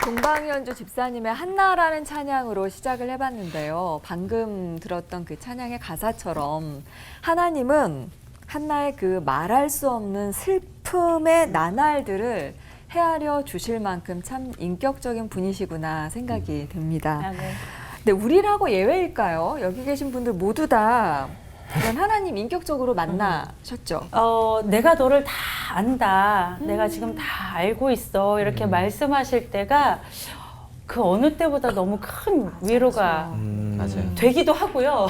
동방연주 집사님의 한나라는 찬양으로 시작을 해봤는데요. 방금 들었던 그 찬양의 가사처럼 하나님은 한나의 그 말할 수 없는 슬픔의 나날들을 헤아려 주실 만큼 참 인격적인 분이시구나 생각이 듭니다. 네. 근데 우리라고 예외일까요? 여기 계신 분들 모두 다 이런 하나님 인격적으로 만나셨죠? 내가 너를 다 안다. 내가 지금 다 알고 있어. 이렇게 말씀하실 때가 그 어느 때보다 너무 큰 위로가 맞아요. 되기도 하고요.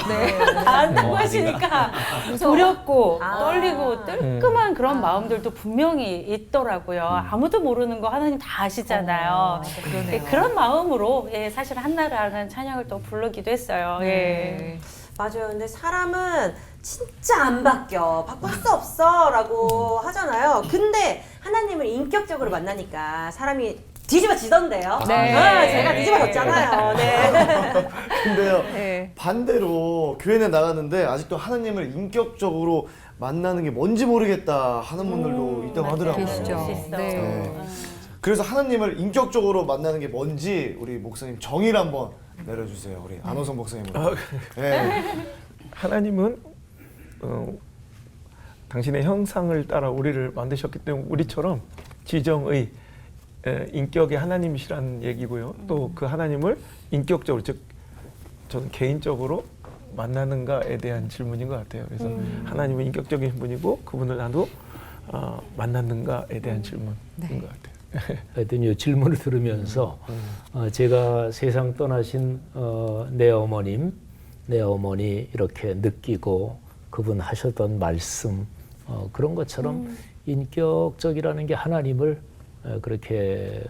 다 안다고 하시니까 두렵고 떨리고 뜨끔한 그런 마음들도 분명히 있더라고요. 아무도 모르는 거 하나님 다 아시잖아요. 그러네요. 그런 마음으로 사실 한나라는 찬양을 또 부르기도 했어요. 예. 맞아요. 근데 사람은 진짜 안 바뀌어. 바꿀 수 없어. 라고 하잖아요. 근데 하나님을 인격적으로 만나니까 사람이 뒤집어지던데요. 네. 제가 뒤집어졌잖아요. 네. 근데요, 네. 반대로 교회에 나갔는데 아직도 하나님을 인격적으로 만나는 게 뭔지 모르겠다 하는 분들도 있다고 하더라고요. 계시죠. 있어. 네. 그래서 하나님을 인격적으로 만나는 게 뭔지 우리 목사님 정의를 한번 내려주세요. 우리 안호성 목사님으로. 네. 하나님은 당신의 형상을 따라 우리를 만드셨기 때문에 우리처럼 지정의 인격의 하나님이시라는 얘기고요. 또 그 하나님을 인격적으로, 즉 저는 개인적으로 만나는가에 대한 질문인 것 같아요. 그래서 하나님은 인격적인 분이고 그분을 나도 만났는가에 대한 질문인 것 같아요. 하여튼 이 질문을 들으면서 제가 세상 떠나신 내 어머니 이렇게 느끼고 그분 하셨던 말씀 그런 것처럼 인격적이라는 게 하나님을 그렇게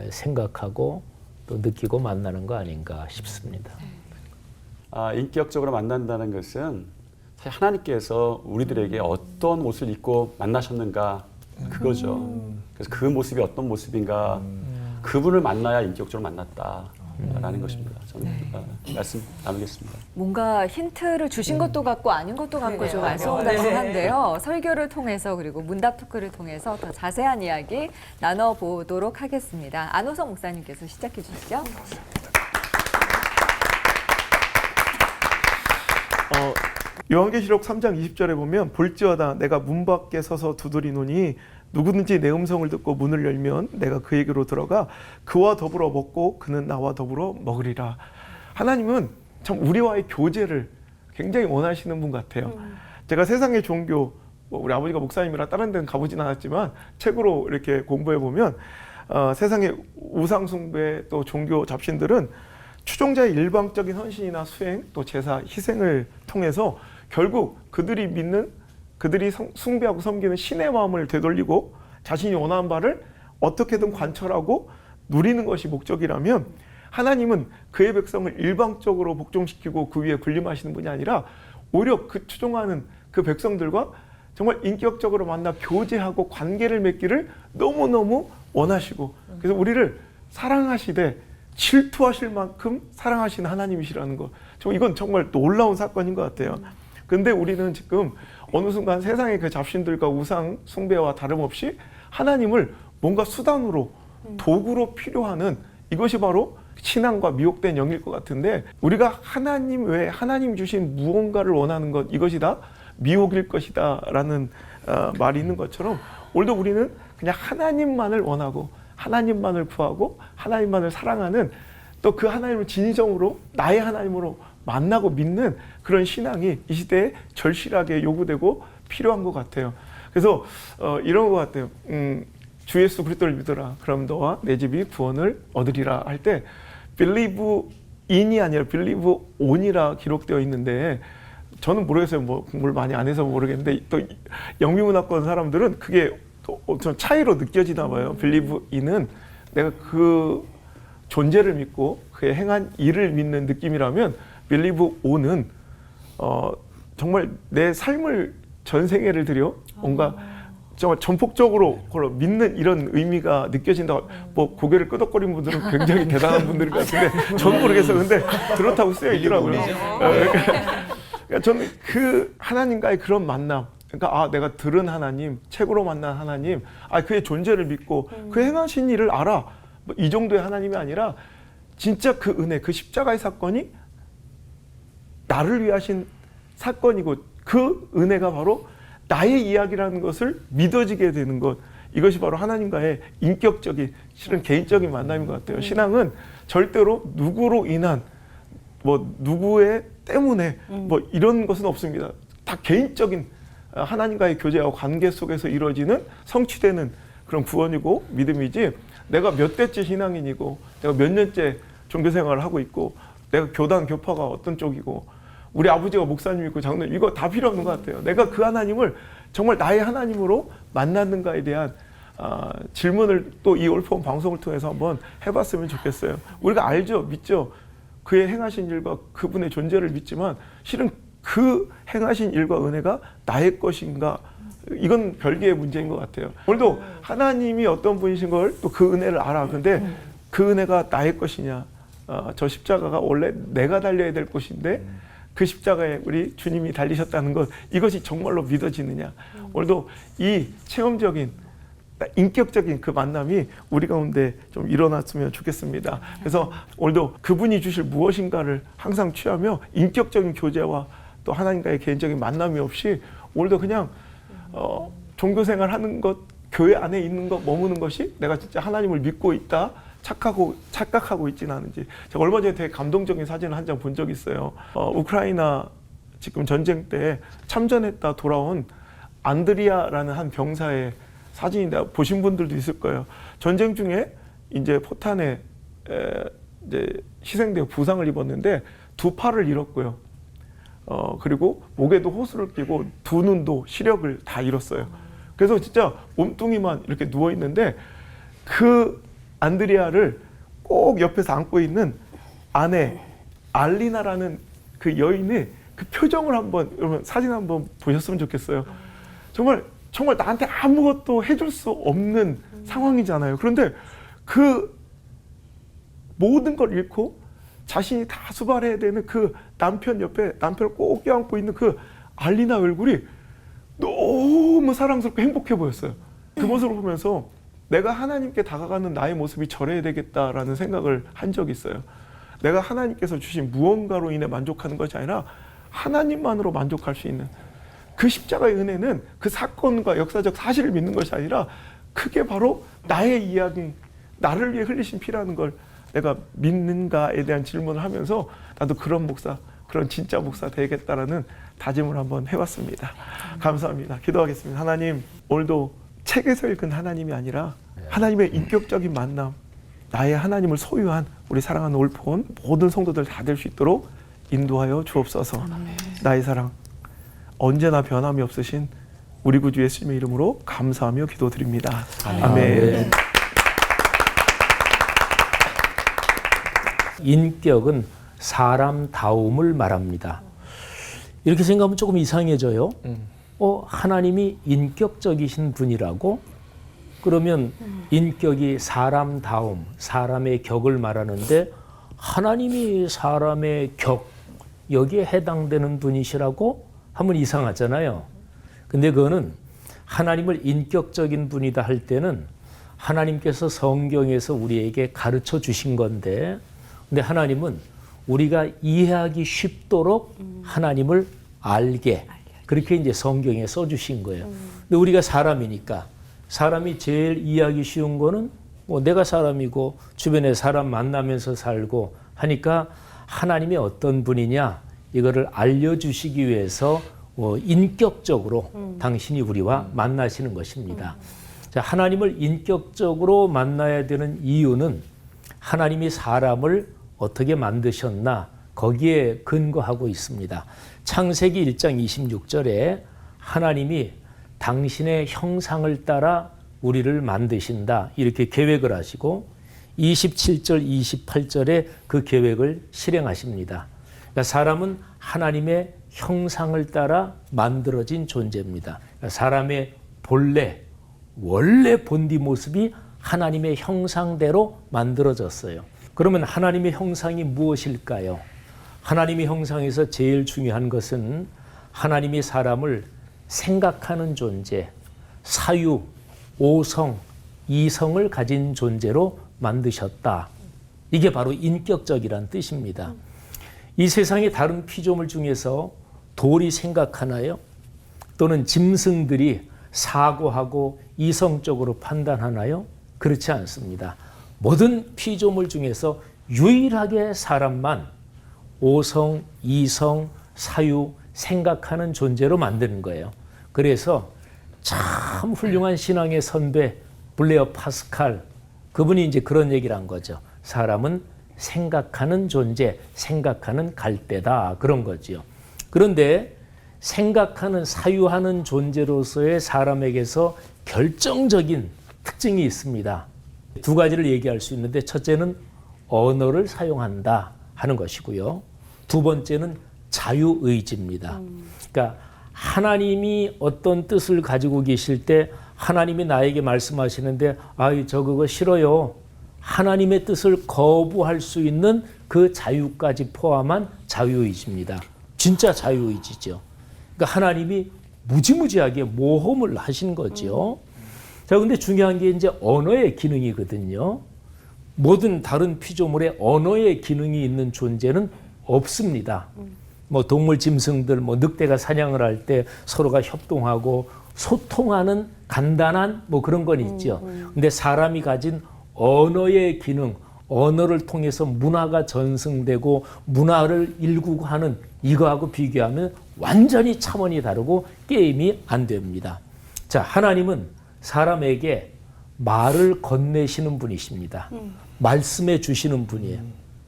생각하고 또 느끼고 만나는 거 아닌가 싶습니다. 인격적으로 만난다는 것은 사실 하나님께서 우리들에게 어떤 옷을 입고 만나셨는가 그거죠. 그래서 그 모습이 어떤 모습인가 그분을 만나야 인격적으로 만났다라는 것입니다. 저는 말씀 나누겠습니다. 뭔가 힌트를 주신 것도 같고 아닌 것도 같고 좀 알쏭달쏭한데요. 설교를 통해서 그리고 문답 토크를 통해서 더 자세한 이야기 나눠보도록 하겠습니다. 안호성 목사님께서 시작해 주시죠. 요한계시록 3장 20절에 보면 볼지어다 내가 문 밖에 서서 두드리노니 누구든지 내 음성을 듣고 문을 열면 내가 그에게로 들어가 그와 더불어 먹고 그는 나와 더불어 먹으리라. 하나님은 참 우리와의 교제를 굉장히 원하시는 분 같아요. 제가 세상의 종교, 우리 아버지가 목사님이라 다른 데는 가보진 않았지만 책으로 이렇게 공부해 보면 세상의 우상 숭배 또 종교 잡신들은 추종자의 일방적인 헌신이나 수행 또 제사 희생을 통해서 결국 그들이 믿는 그들이 숭배하고 섬기는 신의 마음을 되돌리고 자신이 원하는 바를 어떻게든 관철하고 누리는 것이 목적이라면 하나님은 그의 백성을 일방적으로 복종시키고 그 위에 군림하시는 분이 아니라 오히려 그 추종하는 그 백성들과 정말 인격적으로 만나 교제하고 관계를 맺기를 너무너무 원하시고 그래서 우리를 사랑하시되 질투하실 만큼 사랑하시는 하나님이시라는 것. 이건 정말 놀라운 사건인 것 같아요. 근데 우리는 지금 어느 순간 세상의 그 잡신들과 우상 숭배와 다름없이 하나님을 뭔가 수단으로 도구로 필요하는 이것이 바로 신앙과 미혹된 영일 것 같은데 우리가 하나님 외에 하나님 주신 무언가를 원하는 것 이것이 다 미혹일 것이다 라는 말이 있는 것처럼 오늘도 우리는 그냥 하나님만을 원하고 하나님만을 구하고 하나님만을 사랑하는 또 그 하나님을 진정으로 나의 하나님으로 만나고 믿는 그런 신앙이 이 시대에 절실하게 요구되고 필요한 것 같아요. 그래서 이런 것 같아요. 주 예수 그리스도를 믿어라. 그럼 너와 내 집이 구원을 얻으리라 할 때 believe in이 아니라 believe on이라 기록되어 있는데 저는 모르겠어요. 뭐 공부를 많이 안 해서 모르겠는데 또 영미문화권 사람들은 그게 좀 차이로 느껴지나 봐요. believe in은 내가 그 존재를 믿고 그의 행한 일을 믿는 느낌이라면 believe on은 정말 내 삶을 전생애를 들여 뭔가 정말 전폭적으로 그걸 믿는 이런 의미가 느껴진다. 뭐 고개를 끄덕거리는 분들은 굉장히 대단한 분들 같은데 저는 모르겠어요. 근데 그렇다고 쓰여 있더라고요. 그러니까 저는 그 하나님과의 그런 만남, 그러니까 내가 들은 하나님, 책으로 만난 하나님, 그의 존재를 믿고 그 행하신 일을 알아. 이 정도의 하나님이 아니라 진짜 그 은혜, 그 십자가의 사건이 나를 위해 하신 사건이고 그 은혜가 바로 나의 이야기라는 것을 믿어지게 되는 것, 이것이 바로 하나님과의 인격적인, 실은 개인적인 만남인 것 같아요. 신앙은 절대로 누구로 인한, 뭐 누구의 때문에 뭐 이런 것은 없습니다. 다 개인적인 하나님과의 교제와 관계 속에서 이루어지는 성취되는 그런 구원이고 믿음이지, 내가 몇 대째 신앙인이고 내가 몇 년째 종교 생활을 하고 있고 내가 교단 교파가 어떤 쪽이고 우리 아버지가 목사님이고 장로님, 이거 다 필요 없는 것 같아요. 내가 그 하나님을 정말 나의 하나님으로 만났는가에 대한 질문을 또 이 올포원 방송을 통해서 한번 해봤으면 좋겠어요. 우리가 알죠, 믿죠. 그의 행하신 일과 그분의 존재를 믿지만 실은 그 행하신 일과 은혜가 나의 것인가, 이건 별개의 문제인 것 같아요. 오늘도 하나님이 어떤 분이신 걸 또 그 은혜를 알아. 근데 그 은혜가 나의 것이냐, 저 십자가가 원래 내가 달려야 될 것인데 그 십자가에 우리 주님이 달리셨다는 것, 이것이 정말로 믿어지느냐. 오늘도 이 체험적인 인격적인 그 만남이 우리 가운데 좀 일어났으면 좋겠습니다. 그래서 오늘도 그분이 주실 무엇인가를 항상 취하며 인격적인 교제와 또 하나님과의 개인적인 만남이 없이 오늘도 그냥 종교생활 하는 것, 교회 안에 있는 것, 머무는 것이 내가 진짜 하나님을 믿고 있다 착각하고 있지는 않은지. 제가 얼마 전에 되게 감동적인 사진을 한 장 본 적이 있어요. 우크라이나 지금 전쟁 때 참전했다 돌아온 안드리아라는 한 병사의 사진인데 보신 분들도 있을 거예요. 전쟁 중에 이제 포탄에 이제 희생되어 부상을 입었는데 두 팔을 잃었고요. 그리고 목에도 호수를 끼고 두 눈도 시력을 다 잃었어요. 그래서 진짜 몸뚱이만 이렇게 누워 있는데 그 안드리아를 꼭 옆에서 안고 있는 아내 알리나라는 그 여인의 그 표정을 한번, 여러분 사진 한번 보셨으면 좋겠어요. 정말 나한테 아무것도 해줄 수 없는 상황이잖아요. 그런데 그 모든 걸 잃고 자신이 다 수발해야 되는 그 남편 옆에 남편을 꼭 껴안고 있는 그 알리나 얼굴이 너무 사랑스럽고 행복해 보였어요. 그 모습을 보면서 내가 하나님께 다가가는 나의 모습이 저래야 되겠다라는 생각을 한 적이 있어요. 내가 하나님께서 주신 무언가로 인해 만족하는 것이 아니라 하나님만으로 만족할 수 있는 그 십자가의 은혜는 그 사건과 역사적 사실을 믿는 것이 아니라 그게 바로 나의 이야기, 나를 위해 흘리신 피라는 걸 내가 믿는가에 대한 질문을 하면서 나도 그런 목사, 그런 진짜 목사 되겠다라는 다짐을 한번 해봤습니다. 감사합니다. 기도하겠습니다. 하나님, 오늘도 책에서 읽은 하나님이 아니라 하나님의 인격적인 만남, 나의 하나님을 소유한 우리 사랑하는 올폰 모든 성도들 다 될 수 있도록 인도하여 주옵소서. 나의 사랑, 언제나 변함이 없으신 우리 구주 예수님의 이름으로 감사하며 기도드립니다. 아멘. 인격은 사람다움을 말합니다. 이렇게 생각하면 조금 이상해져요. 하나님이 인격적이신 분이라고? 그러면 인격이 사람다움, 사람의 격을 말하는데 하나님이 사람의 격, 여기에 해당되는 분이시라고 하면 이상하잖아요. 근데 그거는 하나님을 인격적인 분이다 할 때는 하나님께서 성경에서 우리에게 가르쳐 주신 건데, 근데 하나님은 우리가 이해하기 쉽도록 하나님을 알게, 그렇게 이제 성경에 써주신 거예요. 근데 우리가 사람이니까, 사람이 제일 이해하기 쉬운 거는 뭐 내가 사람이고 주변에 사람 만나면서 살고 하니까 하나님이 어떤 분이냐, 이거를 알려주시기 위해서 인격적으로 당신이 우리와 만나시는 것입니다. 자, 하나님을 인격적으로 만나야 되는 이유는 하나님이 사람을 어떻게 만드셨나, 거기에 근거하고 있습니다. 창세기 1장 26절에 하나님이 당신의 형상을 따라 우리를 만드신다, 이렇게 계획을 하시고 27절, 28절에 그 계획을 실행하십니다. 그러니까 사람은 하나님의 형상을 따라 만들어진 존재입니다. 그러니까 사람의 원래 본디 모습이 하나님의 형상대로 만들어졌어요. 그러면 하나님의 형상이 무엇일까요? 하나님의 형상에서 제일 중요한 것은 하나님이 사람을 생각하는 존재, 사유, 오성, 이성을 가진 존재로 만드셨다. 이게 바로 인격적이란 뜻입니다. 이 세상의 다른 피조물 중에서 돌이 생각하나요? 또는 짐승들이 사고하고 이성적으로 판단하나요? 그렇지 않습니다. 모든 피조물 중에서 유일하게 사람만 오성, 이성, 사유, 생각하는 존재로 만드는 거예요. 그래서 참 훌륭한 신앙의 선배 블레어 파스칼, 그분이 이제 그런 얘기를 한 거죠. 사람은 생각하는 존재, 생각하는 갈대다, 그런 거지요. 그런데 생각하는, 사유하는 존재로서의 사람에게서 결정적인 특징이 있습니다. 두 가지를 얘기할 수 있는데, 첫째는 언어를 사용한다 하는 것이고요. 두 번째는 자유의지입니다. 그러니까 하나님이 어떤 뜻을 가지고 계실 때 하나님이 나에게 말씀하시는데 저 그거 싫어요. 하나님의 뜻을 거부할 수 있는 그 자유까지 포함한 자유의지입니다. 진짜 자유의지죠. 그러니까 하나님이 무지무지하게 모험을 하신 거죠. 자, 근데 중요한 게 이제 언어의 기능이거든요. 모든 다른 피조물에 언어의 기능이 있는 존재는 없습니다. 뭐 동물, 짐승들, 뭐 늑대가 사냥을 할 때 서로가 협동하고 소통하는 간단한 뭐 그런 건 있죠. 근데 사람이 가진 언어의 기능, 언어를 통해서 문화가 전승되고 문화를 일구고 하는 이거하고 비교하면 완전히 차원이 다르고 게임이 안 됩니다. 자, 하나님은 사람에게 말을 건네시는 분이십니다. 말씀해 주시는 분이에요.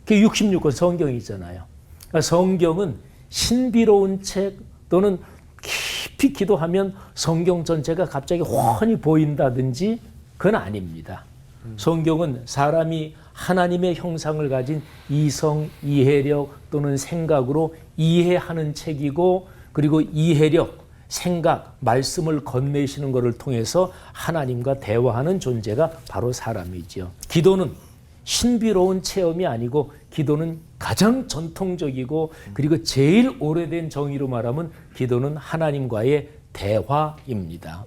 그게 66권 성경이잖아요. 그러니까 성경은 신비로운 책 또는 깊이 기도하면 성경 전체가 갑자기 훤히 보인다든지 그건 아닙니다. 성경은 사람이 하나님의 형상을 가진 이성, 이해력 또는 생각으로 이해하는 책이고, 그리고 이해력, 생각, 말씀을 건네시는 것을 통해서 하나님과 대화하는 존재가 바로 사람이죠. 기도는 신비로운 체험이 아니고 기도는 가장 전통적이고 그리고 제일 오래된 정의로 말하면 기도는 하나님과의 대화입니다.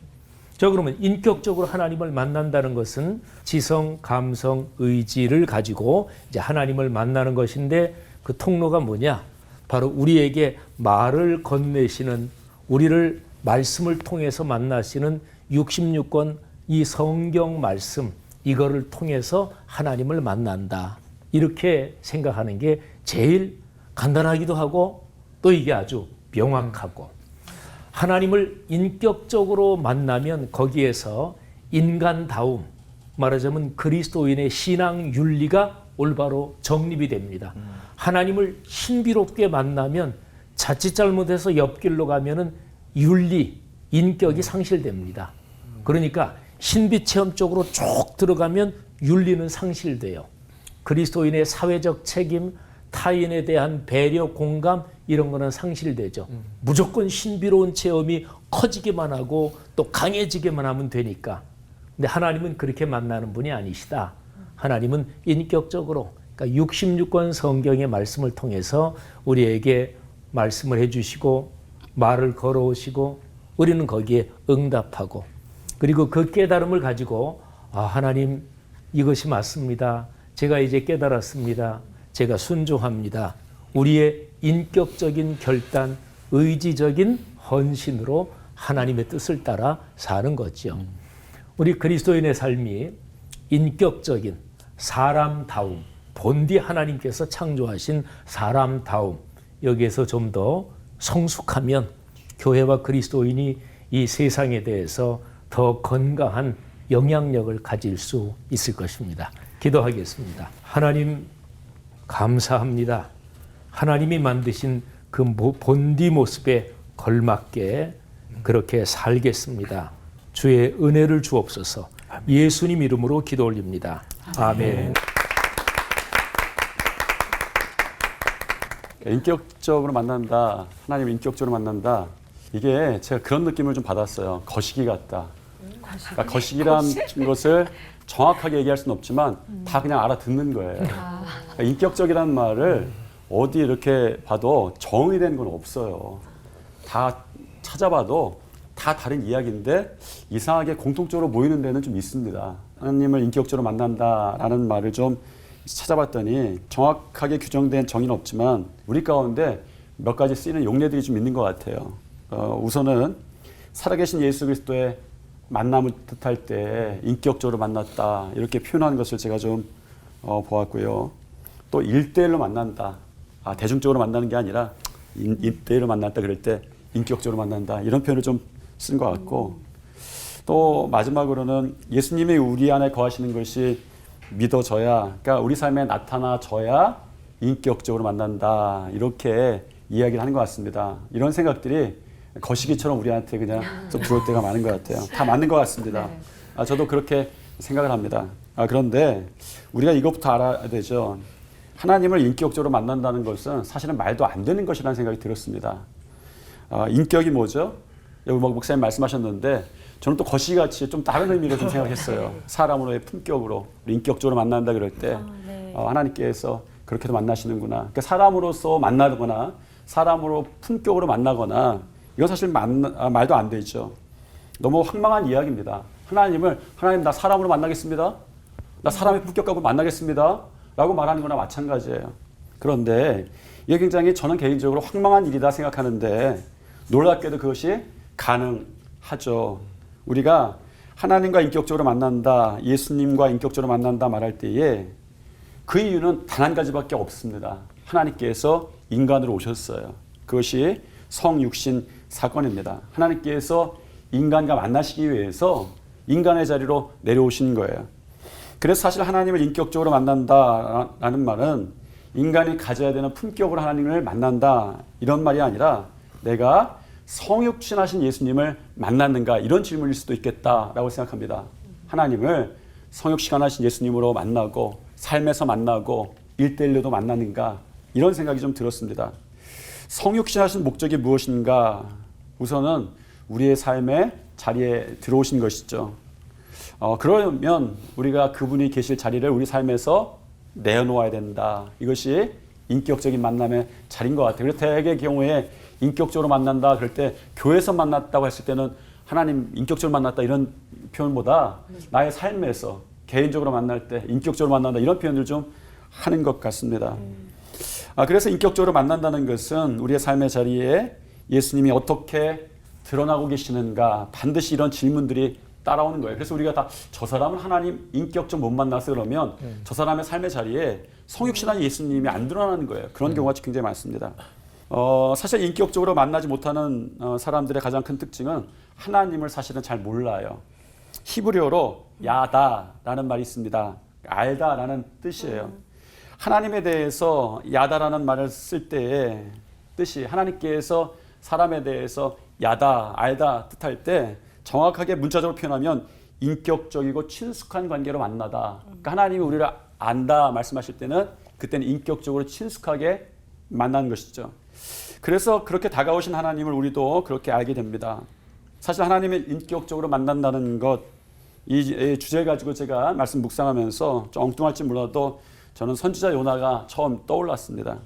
자, 그러면 인격적으로 하나님을 만난다는 것은 지성, 감성, 의지를 가지고 이제 하나님을 만나는 것인데, 그 통로가 뭐냐? 바로 우리에게 말을 건네시는, 우리를 말씀을 통해서 만나시는 66권 이 성경 말씀, 이거를 통해서 하나님을 만난다. 이렇게 생각하는 게 제일 간단하기도 하고 또 이게 아주 명확하고, 하나님을 인격적으로 만나면 거기에서 인간다움, 말하자면 그리스도인의 신앙 윤리가 올바로 정립이 됩니다. 하나님을 신비롭게 만나면 자칫 잘못해서 옆길로 가면은 윤리, 인격이 상실됩니다. 그러니까 신비 체험 쪽으로 쭉 들어가면 윤리는 상실돼요. 그리스도인의 사회적 책임, 타인에 대한 배려, 공감, 이런 거는 상실되죠. 무조건 신비로운 체험이 커지기만 하고 또 강해지기만 하면 되니까. 근데 하나님은 그렇게 만나는 분이 아니시다. 하나님은 인격적으로, 그러니까 66권 성경의 말씀을 통해서 우리에게 말씀을 해주시고 말을 걸어오시고 우리는 거기에 응답하고, 그리고 그 깨달음을 가지고 하나님 이것이 맞습니다. 제가 이제 깨달았습니다. 제가 순종합니다. 우리의 인격적인 결단, 의지적인 헌신으로 하나님의 뜻을 따라 사는 거죠. 우리 그리스도인의 삶이 인격적인 사람다움, 본디 하나님께서 창조하신 사람다움, 여기에서 좀 더 성숙하면 교회와 그리스도인이 이 세상에 대해서 더 건강한 영향력을 가질 수 있을 것입니다. 기도하겠습니다. 하나님 감사합니다. 하나님이 만드신 그 본디 모습에 걸맞게 그렇게 살겠습니다. 주의 은혜를 주옵소서. 예수님 이름으로 기도 올립니다. 아멘. 인격적으로 만난다, 하나님을 인격적으로 만난다, 이게 제가 그런 느낌을 좀 받았어요. 거시기 같다. 그러니까 거시기란 것을 정확하게 얘기할 수는 없지만 다 그냥 알아듣는 거예요. 그러니까 인격적이라는 말을 어디 이렇게 봐도 정의된 건 없어요. 다 찾아봐도 다 다른 이야기인데 이상하게 공통적으로 모이는 데는 좀 있습니다. 하나님을 인격적으로 만난다라는 말을 좀 찾아봤더니 정확하게 규정된 정의는 없지만 우리 가운데 몇 가지 쓰이는 용례들이 좀 있는 것 같아요. 우선은 살아계신 예수 그리스도의 만남을 뜻할 때 인격적으로 만났다 이렇게 표현하는 것을 제가 좀 보았고요. 또 1대1로 만난다. 대중적으로 만나는 게 아니라 1대1로 만났다 그럴 때 인격적으로 만난다 이런 표현을 좀 쓴 것 같고 또 마지막으로는 예수님이 우리 안에 거하시는 것이 믿어져야 그러니까 우리 삶에 나타나져야 인격적으로 만난다 이렇게 이야기를 하는 것 같습니다. 이런 생각들이 거시기처럼 우리한테 그냥 좀 들어올 때가 많은 것 같아요. 다 맞는 것 같습니다. 저도 그렇게 생각을 합니다. 그런데 우리가 이것부터 알아야 되죠. 하나님을 인격적으로 만난다는 것은 사실은 말도 안 되는 것이라는 생각이 들었습니다. 인격이 뭐죠? 여기 목사님 말씀하셨는데 저는 또 거시기같이 좀 다른 의미로 좀 생각했어요. 사람으로의 품격으로 인격적으로 만난다 그럴 때 하나님께서 그렇게도 만나시는구나. 그러니까 사람으로서 만나거나 사람으로 품격으로 만나거나 이건 사실 말도 안 되죠. 너무 황망한 이야기입니다. 하나님 나 사람으로 만나겠습니다. 나 사람의 품격 갖고 만나겠습니다. 라고 말하는 거나 마찬가지예요. 그런데 이게 굉장히 저는 개인적으로 황망한 일이다 생각하는데 놀랍게도 그것이 가능하죠. 우리가 하나님과 인격적으로 만난다, 예수님과 인격적으로 만난다 말할 때에 그 이유는 단 한 가지밖에 없습니다. 하나님께서 인간으로 오셨어요. 그것이 성육신 사건입니다. 하나님께서 인간과 만나시기 위해서 인간의 자리로 내려오신 거예요. 그래서 사실 하나님을 인격적으로 만난다라는 말은 인간이 가져야 되는 품격으로 하나님을 만난다 이런 말이 아니라 내가 성육신하신 예수님을 만났는가 이런 질문일 수도 있겠다라고 생각합니다. 하나님을 성육신하신 예수님으로 만나고 삶에서 만나고 1대1로도 만나는가 이런 생각이 좀 들었습니다. 성육신하신 목적이 무엇인가? 우선은 우리의 삶의 자리에 들어오신 것이죠. 그러면 우리가 그분이 계실 자리를 우리 삶에서 내어놓아야 된다. 이것이 인격적인 만남의 자리인 것 같아요. 그래서 대개의 경우에 인격적으로 만난다 그럴 때 교회에서 만났다고 했을 때는 하나님 인격적으로 만났다 이런 표현보다 나의 삶에서 개인적으로 만날 때 인격적으로 만난다 이런 표현을 좀 하는 것 같습니다. 그래서 인격적으로 만난다는 것은 우리의 삶의 자리에 예수님이 어떻게 드러나고 계시는가 반드시 이런 질문들이 따라오는 거예요. 그래서 우리가 다 저 사람은 하나님 인격적 못 만나서 그러면 저 사람의 삶의 자리에 성육신한 예수님이 안 드러나는 거예요. 그런 경우가 굉장히 많습니다. 사실 인격적으로 만나지 못하는 사람들의 가장 큰 특징은 하나님을 사실은 잘 몰라요. 히브리어로 야다라는 말이 있습니다. 알다라는 뜻이에요. 하나님에 대해서 야다라는 말을 쓸 때의 뜻이 하나님께서 사람에 대해서 야다, 알다 뜻할 때 정확하게 문자적으로 표현하면 인격적이고 친숙한 관계로 만나다. 그러니까 하나님이 우리를 안다 말씀하실 때는 그때는 인격적으로 친숙하게 만난 것이죠. 그래서 그렇게 다가오신 하나님을 우리도 그렇게 알게 됩니다. 사실 하나님을 인격적으로 만난다는 것, 이 주제를 가지고 제가 말씀 묵상하면서 좀 엉뚱할지 몰라도 저는 선지자 요나가 처음 떠올랐습니다.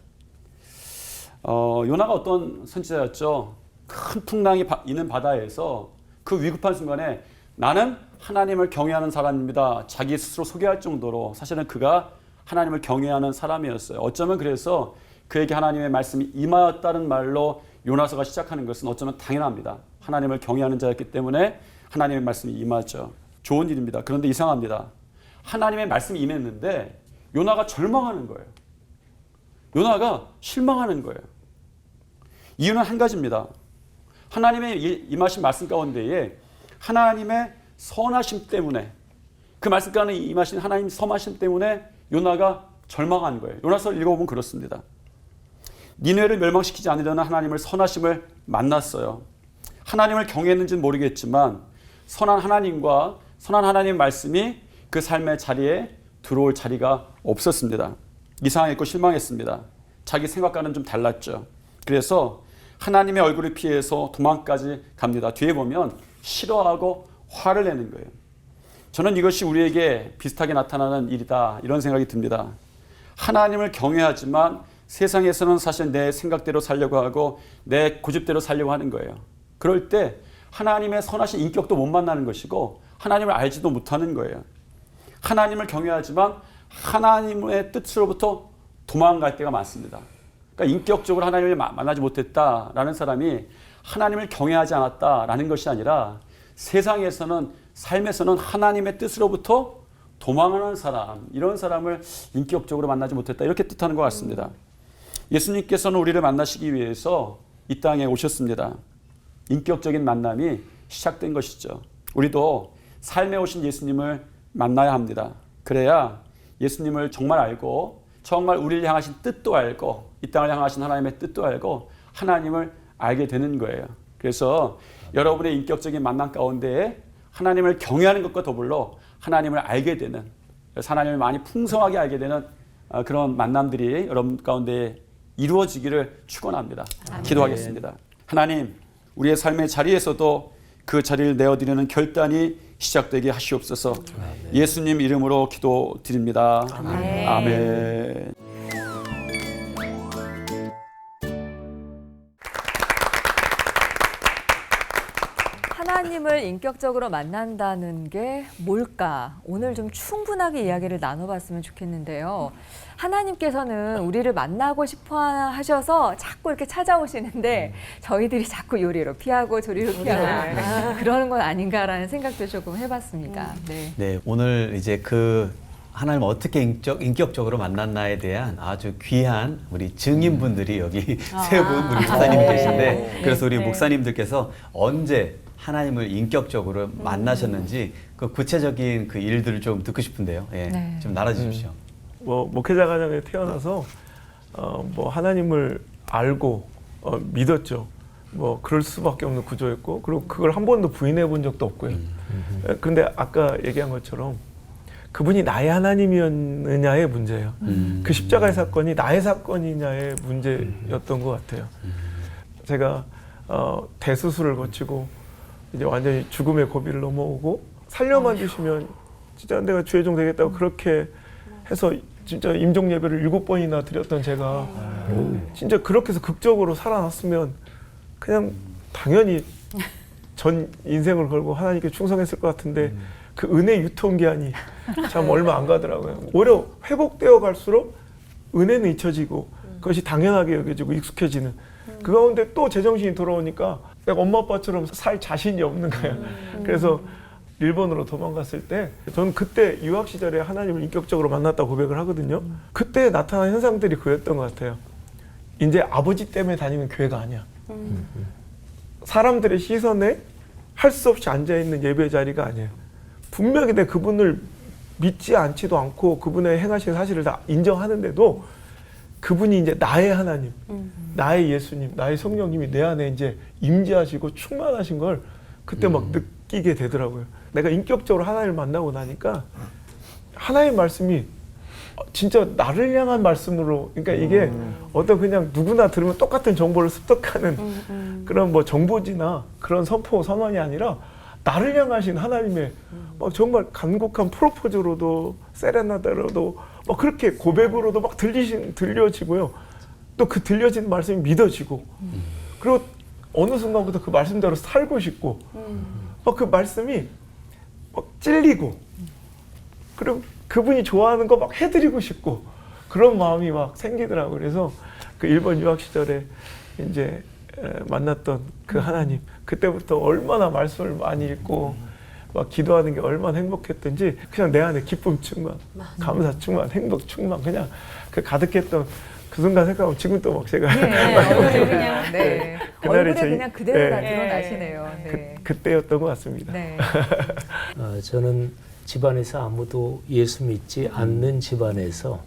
요나가 어떤 선지자였죠? 큰 풍랑이 있는 바다에서 그 위급한 순간에 나는 하나님을 경외하는 사람입니다. 자기 스스로 소개할 정도로 사실은 그가 하나님을 경외하는 사람이었어요. 어쩌면 그래서 그에게 하나님의 말씀이 임하였다는 말로 요나서가 시작하는 것은 어쩌면 당연합니다. 하나님을 경외하는 자였기 때문에 하나님의 말씀이 임하죠. 좋은 일입니다. 그런데 이상합니다. 하나님의 말씀이 임했는데 요나가 절망하는 거예요. 요나가 실망하는 거예요. 이유는 한 가지입니다. 하나님의 임하신 말씀 가운데에 하나님의 선하심 때문에 그 말씀 가운데 임하신 하나님 선하심 때문에 요나가 절망한 거예요. 요나서를 읽어보면 그렇습니다. 니느웨를 멸망시키지 않으려는 하나님을 선하심을 만났어요. 하나님을 경외했는지는 모르겠지만 선한 하나님과 선한 하나님의 말씀이 그 삶의 자리에 들어올 자리가 없었습니다. 이상했고 실망했습니다. 자기 생각과는 좀 달랐죠. 그래서 하나님의 얼굴을 피해서 도망까지 갑니다. 뒤에 보면 싫어하고 화를 내는 거예요. 저는 이것이 우리에게 비슷하게 나타나는 일이다 이런 생각이 듭니다. 하나님을 경외하지만 세상에서는 사실 내 생각대로 살려고 하고 내 고집대로 살려고 하는 거예요. 그럴 때 하나님의 선하신 인격도 못 만나는 것이고 하나님을 알지도 못하는 거예요. 하나님을 경외하지만 하나님의 뜻으로부터 도망갈 때가 많습니다. 그러니까 인격적으로 하나님을 만나지 못했다라는 사람이 하나님을 경외하지 않았다라는 것이 아니라 세상에서는 삶에서는 하나님의 뜻으로부터 도망하는 사람, 이런 사람을 인격적으로 만나지 못했다 이렇게 뜻하는 것 같습니다. 예수님께서는 우리를 만나시기 위해서 이 땅에 오셨습니다. 인격적인 만남이 시작된 것이죠. 우리도 삶에 오신 예수님을 만나야 합니다. 그래야 예수님을 정말 알고 정말 우리를 향하신 뜻도 알고 이 땅을 향하신 하나님의 뜻도 알고 하나님을 알게 되는 거예요. 그래서 여러분의 인격적인 만남 가운데 하나님을 경외하는 것과 더불어 하나님을 알게 되는, 하나님을 많이 풍성하게 알게 되는 그런 만남들이 여러분 가운데 이루어지기를 축원합니다. 기도하겠습니다. 하나님, 우리의 삶의 자리에서도 그 자리를 내어드리는 결단이 시작되게 하시옵소서. 예수님 이름으로 기도드립니다. 아멘. 하나님을 인격적으로 만난다는 게 뭘까? 오늘 좀 충분하게 이야기를 나눠봤으면 좋겠는데요. 하나님께서는 우리를 만나고 싶어 하셔서 자꾸 이렇게 찾아오시는데 저희들이 자꾸 요리로 피하고 조리로 피하고 그러는 건 아닌가라는 생각도 조금 해봤습니다. 네. 네, 오늘 이제 그 하나님을 어떻게 인격적으로 만났나에 대한 아주 귀한 우리 증인분들이 여기 세 분 우리 목사님 계신데 그래서 우리 목사님들께서 언제 하나님을 인격적으로 만나셨는지 그 구체적인 그 일들을 좀 듣고 싶은데요. 예, 네. 좀 나눠주십시오. 뭐 목회자 가정에 태어나서 뭐 하나님을 알고 믿었죠. 뭐 그럴 수밖에 없는 구조였고 그리고 그걸 한 번도 부인해 본 적도 없고요. 그런데 아까 얘기한 것처럼 그분이 나의 하나님이었느냐의 문제예요. 그 십자가의 사건이 나의 사건이냐의 문제였던 것 같아요. 제가 대수술을 거치고 이제 완전히 죽음의 고비를 넘어오고 살려만 주시면 진짜 내가 주의종 되겠다고 그렇게 해서 진짜 임종 예배를 7번이나 드렸던 제가 진짜 그렇게 해서 극적으로 살아났으면 그냥 당연히 전 인생을 걸고 하나님께 충성했을 것 같은데 그 은혜 유통기한이 참 얼마 안 가더라고요. 오히려 회복되어 갈수록 은혜는 잊혀지고 그것이 당연하게 여겨지고 익숙해지는 그 가운데 또 제정신이 돌아오니까 내가 엄마 아빠처럼 살 자신이 없는 거예요. 그래서 일본으로 도망갔을 때 저는 그때 유학 시절에 하나님을 인격적으로 만났다고 고백을 하거든요. 그때 나타난 현상들이 그였던 것 같아요. 이제 아버지 때문에 다니는 교회가 아니야. 사람들의 시선에 할 수 없이 앉아있는 예배 자리가 아니에요. 분명히 내 그분을 믿지 않지도 않고 그분의 행하신 사실을 다 인정하는데도 그분이 이제 나의 하나님, 나의 예수님, 나의 성령님이 내 안에 이제 임재하시고 충만하신 걸 그때 막 느끼게 되더라고요. 내가 인격적으로 하나님을 만나고 나니까 하나님의 말씀이 진짜 나를 향한 말씀으로, 그러니까 이게 어떤 그냥 누구나 들으면 똑같은 정보를 습득하는 그런 뭐 정보지나 그런 선포, 선언이 아니라 나를 향하신 하나님의 막 정말 간곡한 프로포즈로도 세레나데로도 막 그렇게 고백으로도 막 들려지고요. 또 그 들려진 말씀이 믿어지고 그리고 어느 순간부터 그 말씀대로 살고 싶고 막 그 말씀이 막 찔리고 그리고 그분이 좋아하는 거 막 해드리고 싶고 그런 마음이 막 생기더라고요. 그래서 그 일본 유학 시절에 이제 만났던 그 하나님, 그때부터 얼마나 말씀을 많이 읽고 막 기도하는 게 얼마나 행복했던지 그냥 내 안에 기쁨 충만, 감사 충만, 행복 충만 그냥 그 가득했던 그 순간 생각하면 지금 또 막 제가 그냥 네. 그날이 얼굴에 그냥 그대로 다 네. 드러나시네요. 네. 그때였던 것 같습니다. 네. 저는 집안에서 아무도 예수 믿지 않는 집안에서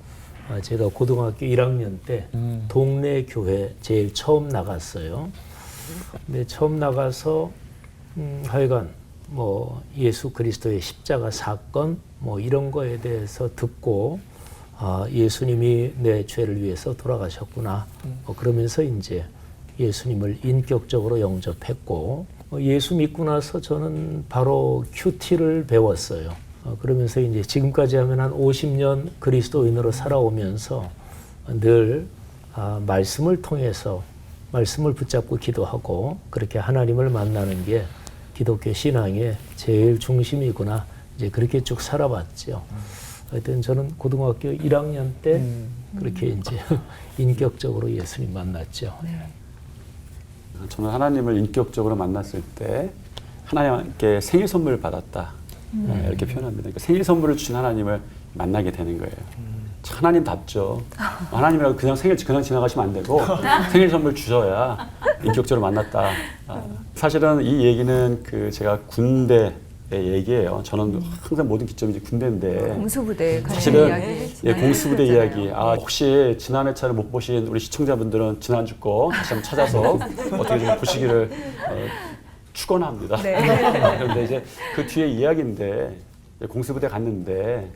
제가 고등학교 1학년 때 동네 교회 제일 처음 나갔어요. 근데 처음 나가서 하여간 뭐 예수 그리스도의 십자가 사건 뭐 이런 거에 대해서 듣고 예수님이 내 죄를 위해서 돌아가셨구나. 그러면서 이제 예수님을 인격적으로 영접했고 예수 믿고 나서 저는 바로 큐티를 배웠어요. 그러면서 이제 지금까지 하면 한 50년 그리스도인으로 살아오면서 늘 말씀을 통해서 말씀을 붙잡고 기도하고 그렇게 하나님을 만나는 게 기독교 신앙의 제일 중심이구나. 이제 그렇게 쭉 살아봤죠. 하여튼 저는 고등학교 1학년 때 그렇게 이제 인격적으로 예수님 만났죠. 저는 하나님을 인격적으로 만났을 때 하나님께 생일 선물을 받았다. 이렇게 표현합니다. 그러니까 생일 선물을 주신 하나님을 만나게 되는 거예요. 참 하나님답죠. 하나님이라고 그냥 생일 그냥 지나가시면 안 되고 생일 선물 주셔야 인격적으로 만났다. 사실은 이 얘기는 그 제가 군대의 얘기예요. 저는 항상 모든 기점이 이제 군대인데 공수부대 관련 사실은 이야기. 예, 공수부대 이야기. 혹시 지난 회차를 못 보신 우리 시청자분들은 지난주 거 다시 한번 찾아서 어떻게 좀 보시기를 축원합니다. 그런데 이제 그 뒤에 이야기인데 공수부대 갔는데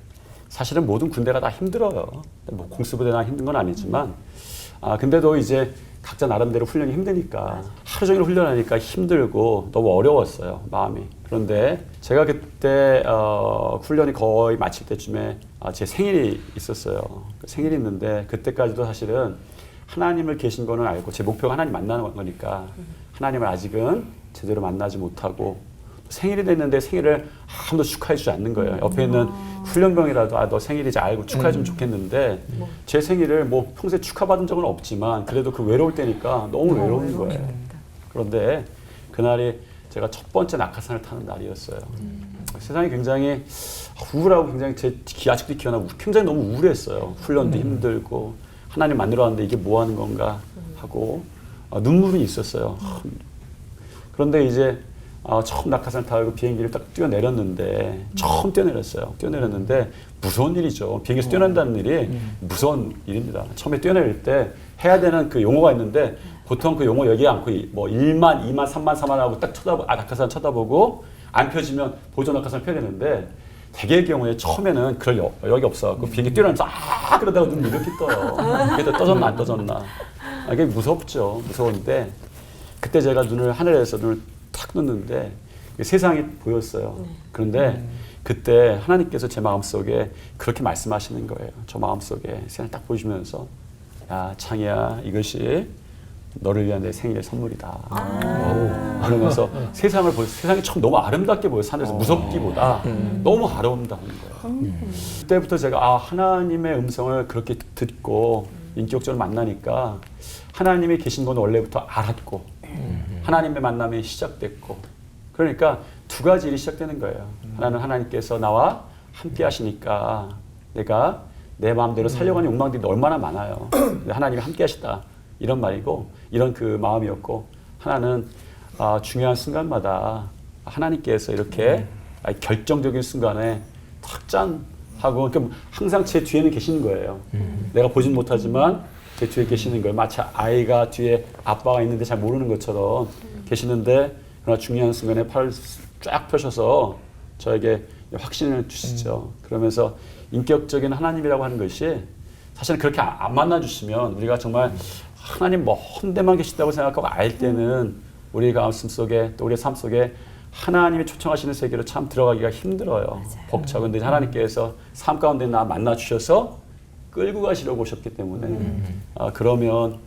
사실은 모든 군대가 다 힘들어요. 뭐 공수부대나 힘든 건 아니지만 근데도 이제 각자 나름대로 훈련이 힘드니까 하루 종일 훈련하니까 힘들고 너무 어려웠어요, 마음이. 그런데 제가 그때 훈련이 거의 마칠 때쯤에 제 생일이 있었어요. 생일이 있는데 그때까지도 사실은 하나님을 계신 거는 알고 제 목표가 하나님 만나는 거니까 하나님을 아직은 제대로 만나지 못하고 생일이 됐는데 생일을 아무도 축하해 주지 않는 거예요. 옆에 있는 훈련병이라도 너 생일이지 알고 축하해 주면 좋겠는데 제 생일을 뭐 평소에 축하받은 적은 없지만 그래도 그 외로울 때니까 너무 외로운 거예요. 그런데 그날이 제가 첫 번째 낙하산을 타는 날이었어요. 세상이 굉장히 우울하고 굉장히 아직도 기억나고 굉장히 너무 우울했어요. 훈련도 힘들고 하나님 만나러 왔는데 이게 뭐 하는 건가 하고 눈물이 있었어요. 그런데 이제 처음 낙하산을 타고 비행기를 딱 뛰어내렸는데 처음 뛰어내렸어요. 뛰어내렸는데 무서운 일이죠. 비행기에서 뛰어낸다는 일이 무서운 일입니다. 처음에 뛰어내릴 때 해야 되는 그 용어가 있는데 보통 그 용어 얘기 않고 뭐 1만, 2만, 3만, 4만 하고 딱 낙하산 쳐다보고 안 펴지면 보조 낙하산을 펴야 되는데 대개의 경우에 처음에는 그럴 여력이 없어갖고 비행기 뛰어내면서 그러다가 눈이 이렇게 떠요. 그래도 떠졌나 안 떠졌나. 이게 무섭죠. 무서운데 그때 제가 하늘에서 눈을 탁 떴는데 세상이 보였어요. 그런데 그때 하나님께서 제 마음속에 그렇게 말씀하시는 거예요. 저 마음속에 세상을 딱 보시면서 야 창희야 이것이 너를 위한 내 생일의 선물이다. 그러면서 세상이 참 너무 아름답게 보여요. 하늘에서 무섭기보다 너무 아름다운 거예요. 그때부터 제가 하나님의 음성을 그렇게 듣고 인격적으로 만나니까 하나님이 계신 건 원래부터 알았고 하나님의 만남이 시작됐고 그러니까 두 가지 일이 시작되는 거예요. 하나는 하나님께서 나와 함께 하시니까 내가 내 마음대로 살려고 하는 욕망들이 얼마나 많아요. 하나님이 함께 하시다 이런 말이고 이런 그 마음이었고 하나는 중요한 순간마다 하나님께서 이렇게 결정적인 순간에 탁짠 하고 그러니까 항상 제 뒤에는 계시는 거예요. 내가 보진 못하지만 제 뒤에 계시는 거예요. 마치 아이가 뒤에 아빠가 있는데 잘 모르는 것처럼 계시는데 그러나 중요한 순간에 팔을 쫙 펴셔서 저에게 확신을 주시죠. 그러면서 인격적인 하나님이라고 하는 것이 사실은 그렇게 안 만나주시면 우리가 정말 하나님 먼 데만 계시다고 생각하고 알 때는 우리 가슴 속에 또 우리의 삶 속에 하나님이 초청하시는 세계로 참 들어가기가 힘들어요. 벅차고 근데 하나님께서 삶 가운데 나 만나주셔서 끌고 가시려고 오셨기 때문에 그러면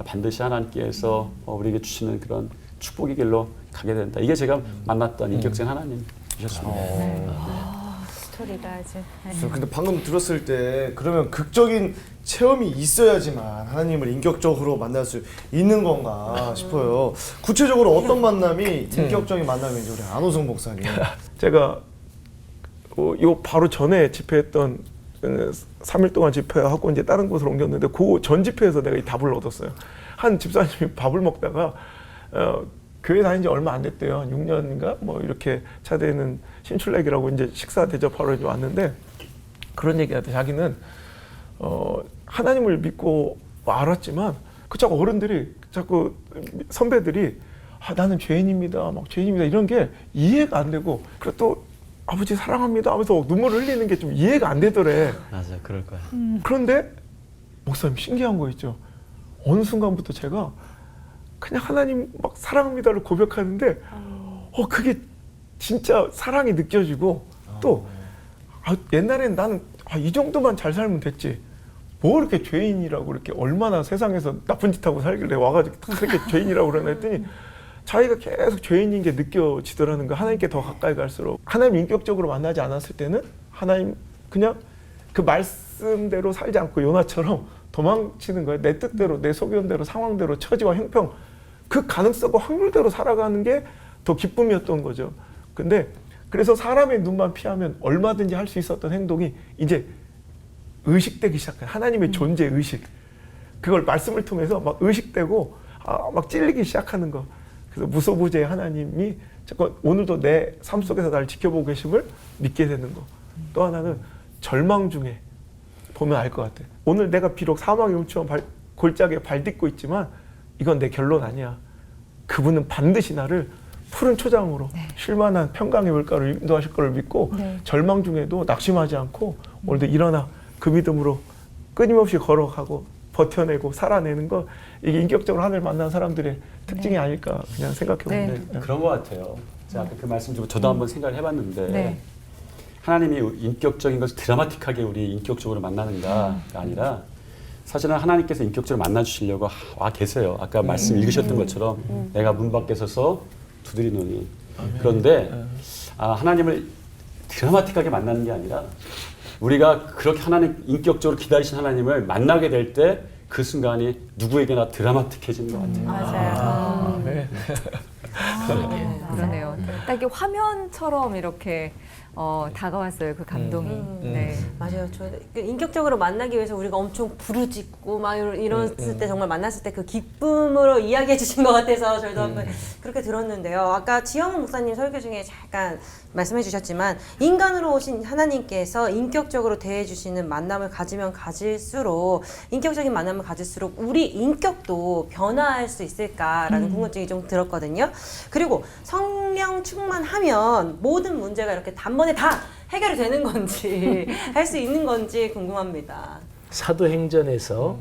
반드시 하나님께서 우리에게 주시는 그런 축복의 길로 가게 된다. 이게 제가 만났던 인격적인 하나님이셨습니다. 스토리가 아주. 근데 방금 들었을 때 그러면 극적인 체험이 있어야지만 하나님을 인격적으로 만날 수 있는 건가 싶어요. 구체적으로 어떤 만남이 인격적인 만남인지 우리 안호성 목사님. 제가 요 바로 전에 집회했던 3일 동안 집회하고 이제 다른 곳으로 옮겼는데 그 전 집회에서 내가 이 답을 얻었어요. 한 집사님이 밥을 먹다가 교회 다닌 지 얼마 안 됐대요. 한 6년인가 뭐 이렇게 차 되는 신출내기라고 이제 식사 대접하러 이제 왔는데 그런 얘기하대. 자기는 하나님을 믿고 알았지만 그 자꾸 어른들이 자꾸 선배들이 나는 죄인입니다, 막 죄인입니다 이런 게 이해가 안 되고 그리고 또 아버지 사랑합니다 하면서 눈물을 흘리는 게 좀 이해가 안 되더래. 맞아, 그럴 거야. 그런데 목사님 신기한 거 있죠. 어느 순간부터 제가 그냥 하나님 막 사랑합니다를 고백하는데 그게 진짜 사랑이 느껴지고 또 옛날엔 나는 이 정도만 잘 살면 됐지 뭐 이렇게 죄인이라고 이렇게 얼마나 세상에서 나쁜 짓 하고 살길래 와가지고 그렇게 죄인이라고 그러나 했더니 자기가 계속 죄인인 게 느껴지더라는 거. 하나님께 더 가까이 갈수록 하나님 인격적으로 만나지 않았을 때는 하나님 그냥 그 말씀대로 살지 않고 요나처럼 도망치는 거예요. 내 뜻대로, 내 소견대로, 상황대로, 처지와 형평 그 가능성과 확률대로 살아가는 게 더 기쁨이었던 거죠. 근데 그래서 사람의 눈만 피하면 얼마든지 할 수 있었던 행동이 이제 의식되기 시작해요. 하나님의 존재 의식. 그걸 말씀을 통해서 막 의식되고 막 찔리기 시작하는 거. 그래서 무소부재의 하나님이 자꾸 오늘도 내 삶 속에서 나를 지켜보고 계심을 믿게 되는 거. 또 하나는 절망 중에 보면 알 것 같아요. 오늘 내가 비록 사망의 음침한 골짜기에 발 딛고 있지만 이건 내 결론 아니야. 그분은 반드시 나를 푸른 초장으로 쉴만한 평강의 물가로 인도하실 거를 믿고 절망 중에도 낙심하지 않고 오늘도 일어나 그 믿음으로 끊임없이 걸어가고 버텨내고 살아내는 거 이게 인격적으로 하나님을 만난 사람들의 특징이 아닐까 그냥 생각해 봅니다. 그런 것 같아요. 아까 그 말씀 좀 저도 한번 생각을 해봤는데 네. 하나님이 인격적인 것을 드라마틱하게 우리 인격적으로 만나는가가 아니라 사실은 하나님께서 인격적으로 만나주시려고 와 계세요. 아까 말씀 읽으셨던 것처럼 내가 문 밖에 서서 두드리노니. 그런데 하나님을 드라마틱하게 만나는 게 아니라 우리가 그렇게 하나님 인격적으로 기다리신 하나님을 만나게 될 때 그 순간이 누구에게나 드라마틱해지는 것 같아요. 맞아요. 네. 그러네요. 딱 이게 화면처럼 이렇게 다가왔어요. 그 감동이. 네. 맞아요. 저 인격적으로 만나기 위해서 우리가 엄청 부르짖고 막 이랬을 때 정말 만났을 때 그 기쁨으로 이야기해 주신 것 같아서 저희도 한번 그렇게 들었는데요. 아까 지영훈 목사님 설교 중에 잠깐 말씀해 주셨지만 인간으로 오신 하나님께서 인격적으로 대해 주시는 만남을 가지면 가질수록 인격적인 만남을 가질수록 우리 인격도 변화할 수 있을까라는 궁금증이 좀 들었거든요. 그리고 성령 충만하면 모든 문제가 이렇게 단번에 다 해결이 되는 건지 할 수 있는 건지 궁금합니다. 사도행전에서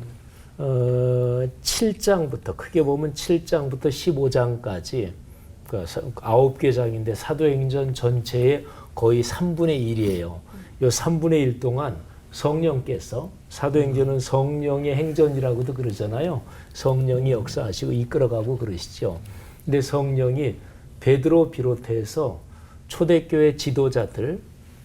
7장부터 크게 보면 7장부터 15장까지 그러니까 9개 장인데 사도행전 전체의 거의 3분의 1이에요. 요 3분의 1 동안 성령께서 사도행전은 성령의 행전이라고도 그러잖아요. 성령이 역사하시고 이끌어가고 그러시죠. 근데 성령이 베드로 비롯해서 초대교회 지도자들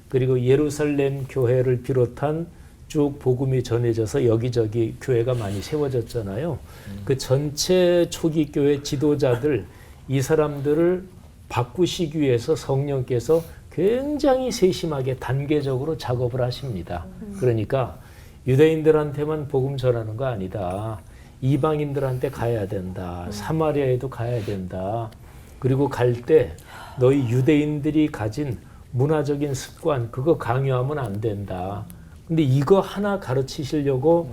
그리고 예루살렘 교회를 비롯한 쭉 복음이 전해져서 여기저기 교회가 많이 세워졌잖아요. 그 전체 초기 교회 지도자들 이 사람들을 바꾸시기 위해서 성령께서 굉장히 세심하게 단계적으로 작업을 하십니다. 그러니까 유대인들한테만 복음 전하는 거 아니다. 이방인들한테 가야 된다. 사마리아에도 가야 된다. 그리고 갈 때 너희 유대인들이 가진 문화적인 습관 그거 강요하면 안 된다. 근데 이거 하나 가르치시려고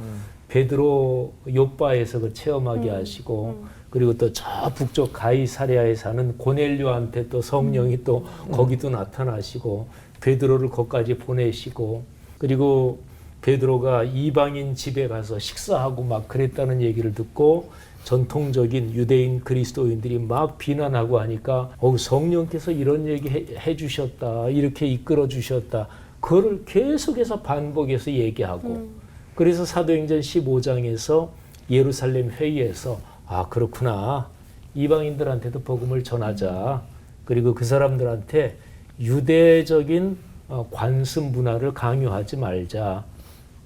베드로 요빠에서 그 체험하게 하시고 그리고 또 저 북쪽 가이사랴에 사는 고넬료한테 또 성령이 또 거기도 나타나시고 베드로를 거기까지 보내시고 그리고 베드로가 이방인 집에 가서 식사하고 막 그랬다는 얘기를 듣고 전통적인 유대인 그리스도인들이 막 비난하고 하니까 성령께서 이런 얘기 해 주셨다. 이렇게 이끌어 주셨다. 그거를 계속해서 반복해서 얘기하고 그래서 사도행전 15장에서 예루살렘 회의에서 그렇구나. 이방인들한테도 복음을 전하자. 그리고 그 사람들한테 유대적인 관습 문화를 강요하지 말자.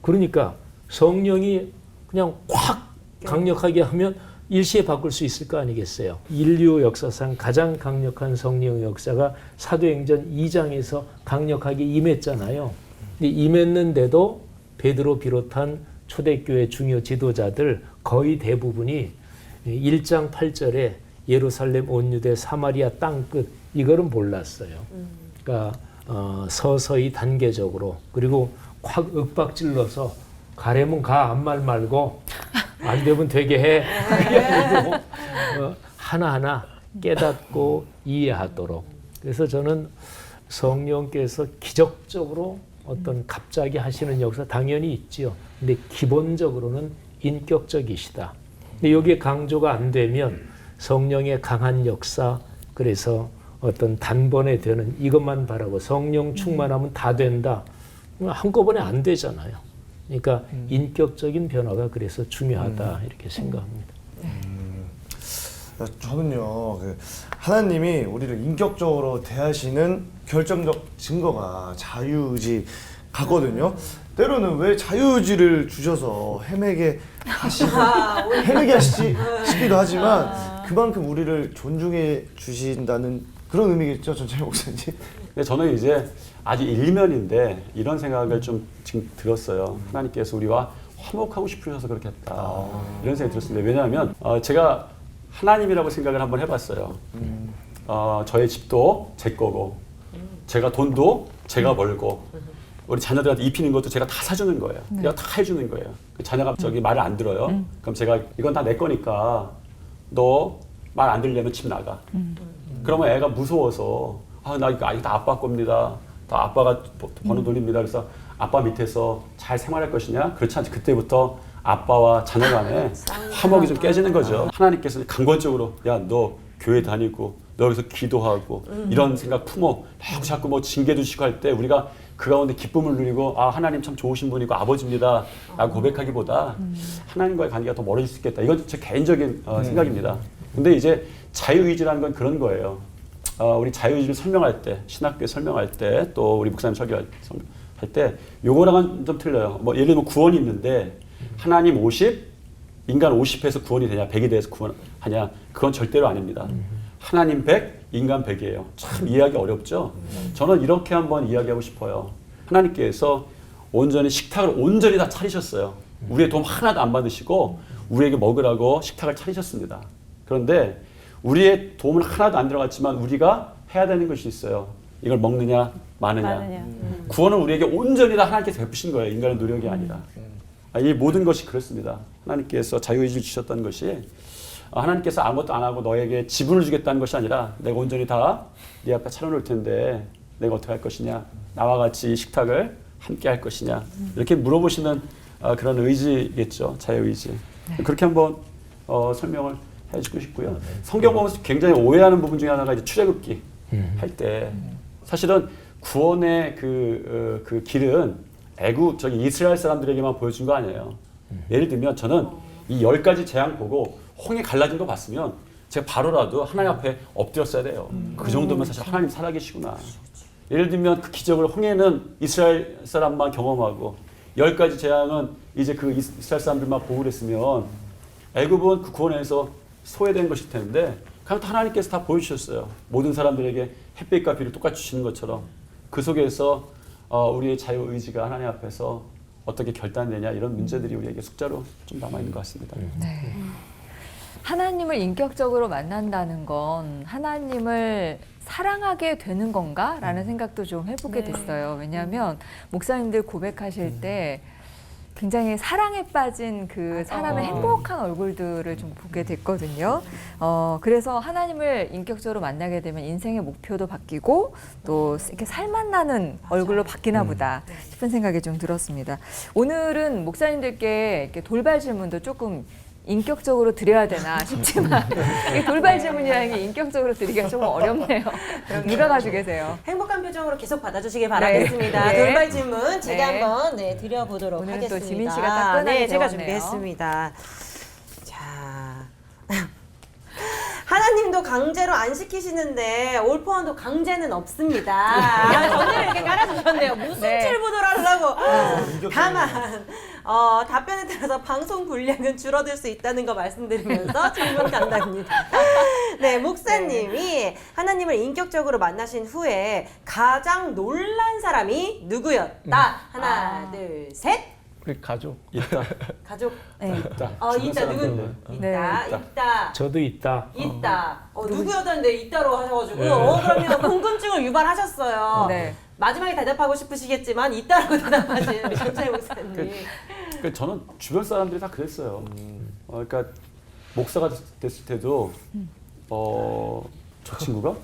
그러니까 성령이 그냥 확 강력하게 하면 일시에 바꿀 수 있을 거 아니겠어요. 인류 역사상 가장 강력한 성령의 역사가 사도행전 2장에서 강력하게 임했잖아요. 근데 임했는데도 베드로 비롯한 초대교회 중요 지도자들 거의 대부분이 1장 8절에 예루살렘 온 유대 사마리아 땅끝 이거를 몰랐어요. 그러니까 서서히 단계적으로 그리고 확 윽박질러서 가려면 가 아무 말 말고 안 되면 되게 해. 그게 아니고 하나하나 깨닫고 이해하도록. 그래서 저는 성령께서 기적적으로 어떤 갑자기 하시는 역사 당연히 있지요. 근데 기본적으로는 인격적이시다. 근데 여기에 강조가 안 되면 성령의 강한 역사, 그래서 어떤 단번에 되는 이것만 바라고 성령 충만하면 다 된다. 한꺼번에 안 되잖아요. 그러니까 인격적인 변화가 그래서 중요하다 이렇게 생각합니다. 저는요, 하나님이 우리를 인격적으로 대하시는 결정적 증거가 자유의지 같거든요. 때로는 왜 자유의지를 주셔서 헤매게 하시지 싶기도 하지만 그만큼 우리를 존중해 주신다는 그런 의미겠죠, 전철 목사님. 근데 저는 이제 아주 일면인데 이런 생각을 좀 지금 들었어요. 하나님께서 우리와 화목하고 싶으셔서 그렇게 했다. 이런 생각이 들었습니다. 왜냐하면 제가 하나님이라고 생각을 한번 해봤어요. 저의 집도 제 거고, 제가 돈도 제가 벌고, 우리 자녀들한테 입히는 것도 제가 다 사주는 거예요. 제가 다 해주는 거예요. 그 자녀가 저기 말을 안 들어요. 그럼 제가 이건 다 내 거니까 너 말 안 들려면 집 나가. 그러면 애가 무서워서 나 이거 다 아빠 겁니다. 다 아빠가 버는 돈입니다. 그래서 아빠 밑에서 잘 생활할 것이냐? 그렇지 않지. 그때부터 아빠와 자녀 간에 화목이 좀 깨지는 거죠. 하나님께서 강권적으로 야, 너 교회 다니고 너 여기서 기도하고 이런 생각 품어 자꾸 뭐 징계도 주시고 할 때 우리가 그 가운데 기쁨을 누리고 하나님 참 좋으신 분이고 아버지입니다 라고 고백하기보다 하나님과의 관계가 더 멀어질 수 있겠다. 이건 제 개인적인 생각입니다. 근데 이제 자유의지라는 건 그런 거예요. 우리 자유의지를 설명할 때, 신학교에 설명할 때, 또 우리 목사님 설교할 때 요거랑은 좀 틀려요. 뭐 예를 들면 구원이 있는데 하나님 50, 인간 50해서 구원이 되냐, 100이 돼서 구원하냐, 그건 절대로 아닙니다. 하나님 100, 인간 100이에요. 참 이해하기 어렵죠? 저는 이렇게 한번 이야기하고 싶어요. 하나님께서 온전히 식탁을 온전히 다 차리셨어요. 우리의 도움 하나도 안 받으시고 우리에게 먹으라고 식탁을 차리셨습니다. 그런데 우리의 도움은 하나도 안 들어갔지만 우리가 해야 되는 것이 있어요. 이걸 먹느냐 마느냐. 구원은 우리에게 온전히 다 하나님께서 베푸신 거예요. 인간의 노력이 아니라. 이 모든 것이 그렇습니다. 하나님께서 자유의지를 주셨다는 것이 하나님께서 아무것도 안 하고 너에게 지분을 주겠다는 것이 아니라 내가 온전히 다 네 앞에 차려놓을 텐데 내가 어떻게 할 것이냐, 나와 같이 식탁을 함께 할 것이냐 이렇게 물어보시는 그런 의지겠죠. 자유의지. 그렇게 한번 설명을 해주고 싶고요. 성경 보면서 굉장히 오해하는 부분 중에 하나가 이제 출애굽기 할 때 사실은 구원의 그 길은 저기 이스라엘 사람들에게만 보여준 거 아니에요. 예를 들면 저는 이 10가지 재앙 보고 홍해 갈라진 거 봤으면 제가 바로라도 하나님 앞에 엎드렸어야 돼요. 그 정도면 사실 하나님 살아계시구나. 예를 들면 그 기적을 홍해는 이스라엘 사람만 경험하고 10가지 재앙은 이제 그 이스라엘 사람들만 보고 그랬으면 애굽은 그 구원에서 소외된 것일 텐데 그럼 하나님께서 다 보여주셨어요. 모든 사람들에게 햇빛과 비를 똑같이 주시는 것처럼 그 속에서 우리의 자유의지가 하나님 앞에서 어떻게 결단되냐 이런 문제들이 우리에게 숙자로 좀 남아있는 것 같습니다. 네. 하나님을 인격적으로 만난다는 건 하나님을 사랑하게 되는 건가? 라는 생각도 좀 해보게 됐어요. 왜냐하면 목사님들 고백하실 때 굉장히 사랑에 빠진 그 사람의 행복한 얼굴들을 좀 보게 됐거든요. 그래서 하나님을 인격적으로 만나게 되면 인생의 목표도 바뀌고 또 이렇게 살맛나는 얼굴로 바뀌나 보다 싶은 생각이 좀 들었습니다. 오늘은 목사님들께 이렇게 돌발 질문도 조금 인격적으로 드려야 되나 싶지만 이 돌발 질문이라는 게 인격적으로 드리기가 조금 어렵네요. 누가 가지고 계세요? 행복한 표정으로 계속 받아주시길 바라겠습니다. 네. 돌발 질문 제가 네. 한번 드려보도록 오늘은 하겠습니다. 또 지민 씨가 따끈하게 제가 배웠네요. 준비했습니다. 자, 하나님도 강제로 안 시키시는데 올포원도 강제는 없습니다. 전제를 이렇게 깔아주셨네요. 무슨 네. 질문을 하려고. 다만 답변에 따라서 방송 분량은 줄어들 수 있다는 거 말씀드리면서 질문 간답니다. 네, 목사님이 하나님을 인격적으로 만나신 후에 가장 놀란 사람이 누구였다? 하나, 둘, 셋. 우리 가족. 있다. 가족. 네. 있다. 있다. 누구? 있다. 있다. 저도 있다. 있다. 누구였던데 있다로 하셔가지고 그러면 궁금증을 유발하셨어요. 네. 마지막에 대답하고 싶으시겠지만 있다라고 대답하신 우리 전철 목사님. 저는 주변 사람들이 다 그랬어요. 그러니까 목사가 됐을 때도 저 친구가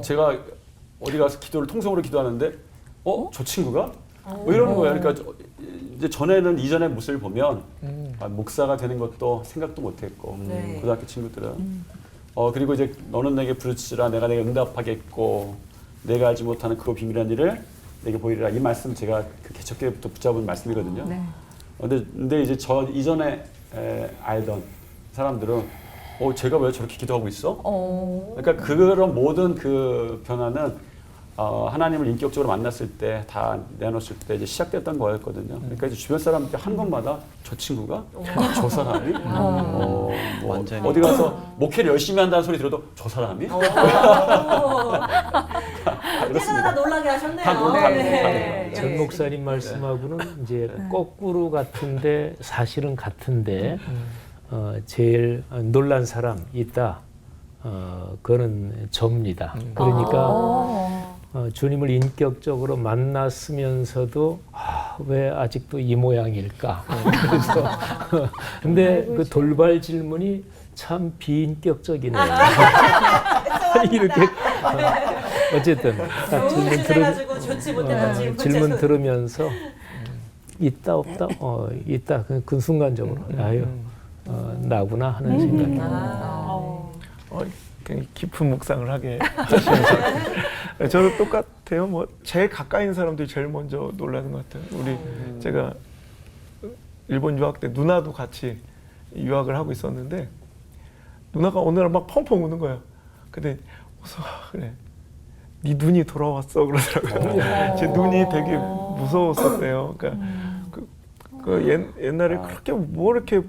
제가 어디 가서 기도를 통성으로 기도하는데 저 친구가 뭐 이러는 거예요. 그러니까 이제 이전의 모습을 보면 목사가 되는 것도 생각도 못했고 네. 고등학교 친구들은 그리고 이제 너는 내게 부르짖으라 내가 응답하겠고 내가 알지 못하는 그 비밀한 일을 내게 보이리라 이 말씀 제가 그 개척교회부터 붙잡은 말씀이거든요. 네. 근데 이제 저 이전에 알던 사람들은 제가 왜 저렇게 기도하고 있어? 그러니까 그런 모든 그 변화는 하나님을 인격적으로 만났을 때, 다 내놓았을 때 이제 시작됐던 거였거든요. 그러니까 이제 주변 사람들이 한 것마다 저 친구가, 저 사람이, 완전히. 어디 가서 목회를 열심히 한다는 소리 들어도 저 사람이? 언제나 다 놀라게 하셨네요. 다 놀라게 네. 전 목사님 말씀하고는 이제 거꾸로 같은데 사실은 같은데 제일 놀란 사람 있다. 그거는 접니다. 그러니까 주님을 인격적으로 만났으면서도 왜 아직도 이 모양일까? 그래서 근데 그 돌발 질문이 참 비인격적이네요. 이렇게 어쨌든 딱 좋지 못했던 질문 들으면서 있다 없다 있다 그 순간적으로 아유 나구나 하는 생각이 굉장히 깊은 묵상을 하게 하시면서 저도 똑같아요. 뭐 제일 가까이 있는 사람들이 제일 먼저 놀라는 것 같아요. 우리 제가 일본 유학 때 누나도 같이 유학을 하고 있었는데 누나가 어느 날 막 펑펑 우는 거예요. 근데 그래 네 눈이 돌아왔어 그러더라고요. 제 눈이 되게 무서웠었대요. 그러니까 옛날에 그렇게 뭐 이렇게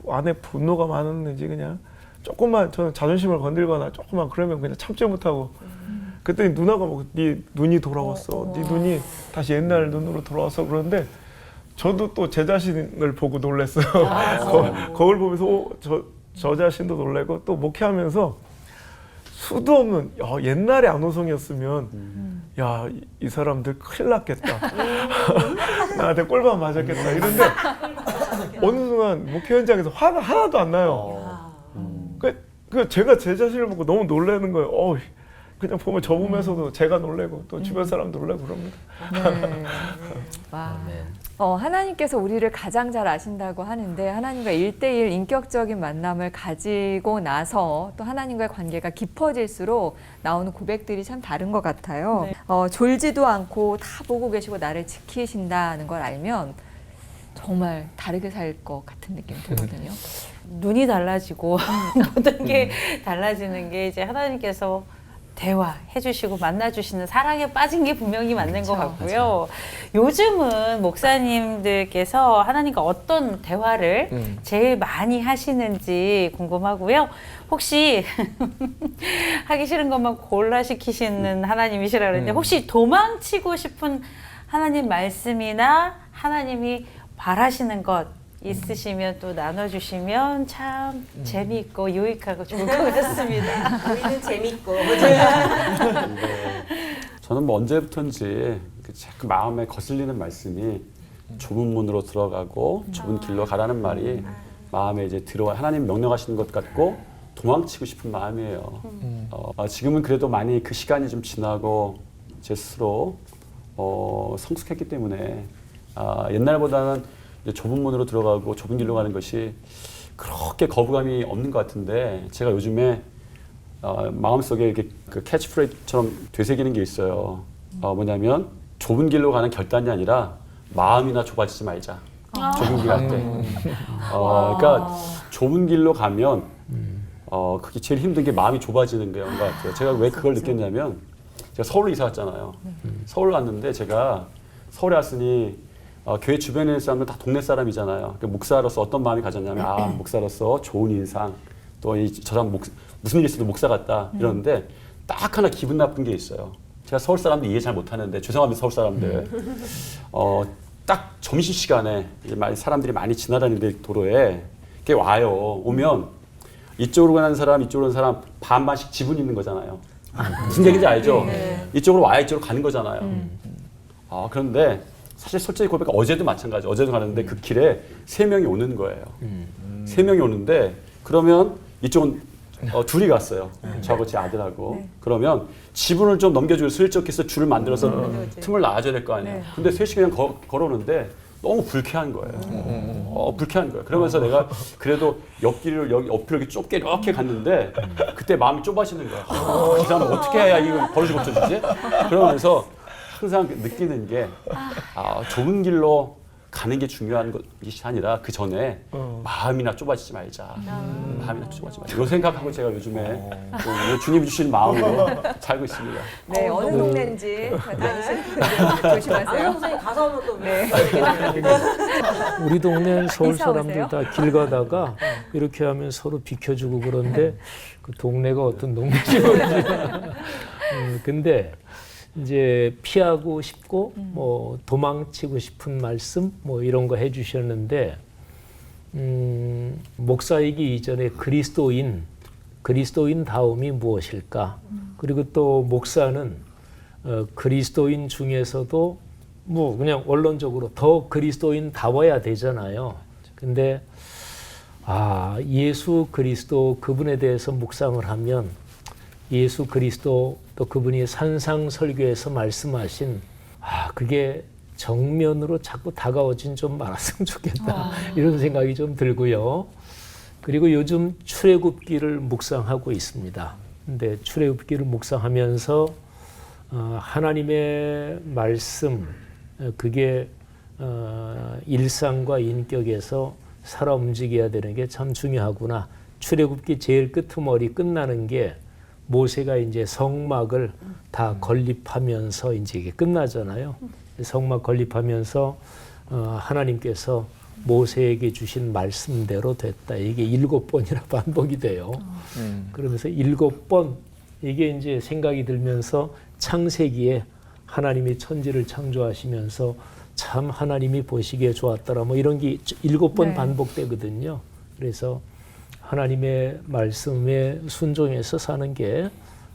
안에 분노가 많았는지 그냥 조금만 저는 자존심을 건들거나 조금만 그러면 그냥 참지 못하고 그랬더니 누나가 뭐 네 눈이 돌아왔어. 네 눈이 다시 옛날 눈으로 돌아왔어 그러는데 저도 또 제 자신을 보고 놀랐어요. 거울 보면서 저 자신도 놀래고 또 목회하면서 수도 없는 옛날에 안호성이었으면 야, 이 사람들 큰일 났겠다. 나한테 꼴밤 맞았겠다. 이런데 어느 순간 목회 현장에서 화가 하나도 안 나요. 제가 제 자신을 보고 너무 놀라는 거예요. 그냥 보면 저 보면서도 제가 놀래고 또 주변 사람도 놀래고 그럽니다. 네. 와. 하나님께서 우리를 가장 잘 아신다고 하는데 하나님과 1대1 인격적인 만남을 가지고 나서 또 하나님과의 관계가 깊어질수록 나오는 고백들이 참 다른 것 같아요. 졸지도 않고 다 보고 계시고 나를 지키신다는 걸 알면 정말 다르게 살 것 같은 느낌이 들거든요. 눈이 달라지고 모든 게 달라지는 게 이제 하나님께서 대화해 주시고 만나 주시는 사랑에 빠진 게 분명히 맞는 것 같고요. 요즘은 목사님들께서 하나님과 어떤 대화를 제일 많이 하시는지 궁금하고요. 혹시 하기 싫은 것만 골라 시키시는 하나님이시라 그랬는데 혹시 도망치고 싶은 하나님 말씀이나 하나님이 바라시는 것 있으시면 또 나눠주시면 참 재미있고 유익하고 좋을 것 같습니다. 우리는 재밌고. 저는 뭐 언제부턴지 자꾸 마음에 거슬리는 말씀이 좁은 문으로 들어가고 좁은 길로 가라는 말이 마음에 이제 들어와 하나님 명령하시는 것 같고 도망치고 싶은 마음이에요. 지금은 그래도 많이 그 시간이 좀 지나고 제 스스로 성숙했기 때문에 옛날보다는 좁은 문으로 들어가고 좁은 길로 가는 것이 그렇게 거부감이 없는 것 같은데 제가 요즘에 마음속에 이렇게 그 캐치프레이즈처럼 되새기는 게 있어요. 뭐냐면 좁은 길로 가는 결단이 아니라 마음이나 좁아지지 말자. 좁은 길 갈 때. 그러니까 좁은 길로 가면 그게 제일 힘든 게 마음이 좁아지는 것 같아요. 제가 왜 그걸 느꼈냐면 제가 서울로 이사 왔잖아요. 서울 왔는데 제가 서울에 왔으니 교회 주변에 있는 사람들 다 동네 사람이잖아요. 그러니까 목사로서 어떤 마음이 가졌냐면 목사로서 좋은 인상 또 저 사람 무슨 일 있어도 목사 같다 이러는데 딱 하나 기분 나쁜 게 있어요. 제가 서울 사람들 이해 잘 못하는데 죄송합니다 서울 사람들. 딱 점심시간에 이제 사람들이 많이 지나다니는 도로에 이렇게 와요. 오면 이쪽으로 가는 사람 이쪽으로 가는 사람 반반씩 지분 있는 거잖아요. 무슨 얘기인지 알죠? 이쪽으로 와야 이쪽으로 가는 거잖아요. 그런데 사실 솔직히 고백하 어제도 마찬가지. 어제도 가는데 그 길에 3명이 오는 거예요. 3명이 오는데 그러면 이쪽은 둘이 갔어요. 저하고 제 아들하고. 그러면 지분을 좀 넘겨주고 슬쩍 해서 줄을 만들어서 틈을 놔줘야 될 거 아니에요. 근데 셋이 그냥 걸어오는데 너무 불쾌한 거예요. 불쾌한 거예요. 그러면서 내가 그래도 옆길을 옆으로 이렇게 좁게 이렇게 갔는데 그때 마음이 좁아지는 거예요. 이 사람은 어떻게 해야 이거 버릇이 고쳐주지? 그러면서 항상 느끼는 게 좁은 길로 가는 게 중요한 것이 아니라 그 전에 마음이나 좁아지지 말자. 마음이나 좁아지지 말자. 이런 생각하고 제가 요즘에 또 주님이 주신 마음으로 살고 있습니다. 네, 어느 동네인지 다니시는 분들 조심하세요. 선생님 가서 하면 또 네. 우리 동네는 서울 이사 사람들 오세요? 다 길 가다가 이렇게 하면 서로 비켜주고 그런데 그 동네가 어떤 동네인지 모르지. 근데 이제 피하고 싶고 뭐 도망치고 싶은 말씀 뭐 이런 거 해주셨는데 목사이기 이전에 그리스도인 다움이 무엇일까? 그리고 또 목사는 그리스도인 중에서도 뭐 그냥 원론적으로 더 그리스도인 다워야 되잖아요. 근데 예수 그리스도 그분에 대해서 묵상을 하면 예수 그리스도 또 그분이 산상설교에서 말씀하신 그게 정면으로 자꾸 다가오진 좀 말았으면 좋겠다 이런 생각이 좀 들고요. 그리고 요즘 출애굽기를 묵상하고 있습니다. 근데 출애굽기를 묵상하면서 하나님의 말씀 그게 일상과 인격에서 살아 움직여야 되는 게 참 중요하구나. 출애굽기 제일 끄트머리 끝나는 게 모세가 이제 성막을 다 건립하면서 이제 이게 끝나잖아요. 성막 건립하면서 하나님께서 모세에게 주신 말씀대로 됐다. 이게 7번이나 반복이 돼요. 그러면서 7번 이게 이제 생각이 들면서 창세기에 하나님이 천지를 창조하시면서 참 하나님이 보시기에 좋았더라. 뭐 이런 게 7번 네. 반복되거든요. 그래서 하나님의 말씀에 순종해서 사는 게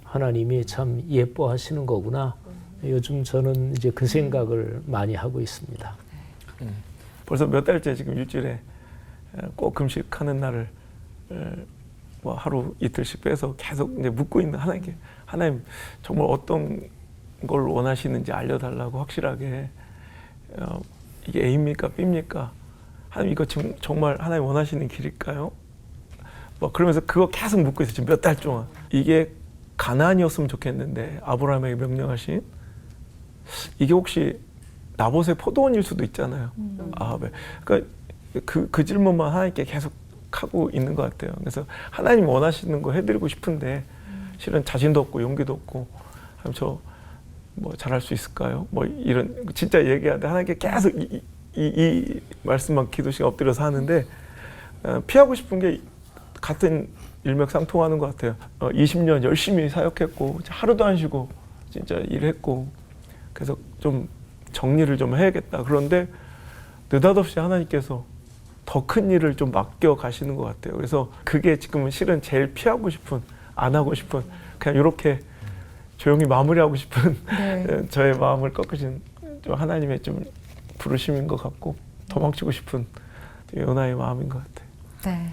하나님이 참 예뻐하시는 거구나. 요즘 저는 이제 그 생각을 많이 하고 있습니다. 벌써 몇 달째 지금 일주일에 꼭 금식하는 날을 뭐 하루 이틀씩 빼서 계속 이제 묻고 있는 하나님께 하나님 정말 어떤 걸 원하시는지 알려달라고 확실하게 이게 A입니까 B입니까? 하나님 이거 지금 정말 하나님 원하시는 길일까요? 뭐 그러면서 그거 계속 묻고 있어요. 지금 몇 달 동안. 이게 가나안이었으면 좋겠는데 아브라함에게 명령하신 이게 혹시 나봇의 포도원일 수도 있잖아요. 그러니까 그 질문만 하나님께 계속 하고 있는 것 같아요. 그래서 하나님 원하시는 거 해드리고 싶은데 실은 자신도 없고 용기도 없고 하나님 저 뭐 잘할 수 있을까요? 뭐 이런 진짜 얘기하는데 하나님께 계속 이 말씀만 기도 시간 엎드려서 하는데 피하고 싶은 게 같은 일맥상통하는 것 같아요. 20년 열심히 사역했고 하루도 안 쉬고 진짜 일했고 그래서 좀 정리를 좀 해야겠다. 그런데 느닷없이 하나님께서 더 큰 일을 좀 맡겨 가시는 것 같아요. 그래서 그게 지금은 실은 제일 피하고 싶은, 안 하고 싶은, 그냥 이렇게 조용히 마무리하고 싶은 네. 저의 마음을 꺾으신 좀 하나님의 좀 부르심인 것 같고 도망치고 싶은 요나의 마음인 것 같아요. 네.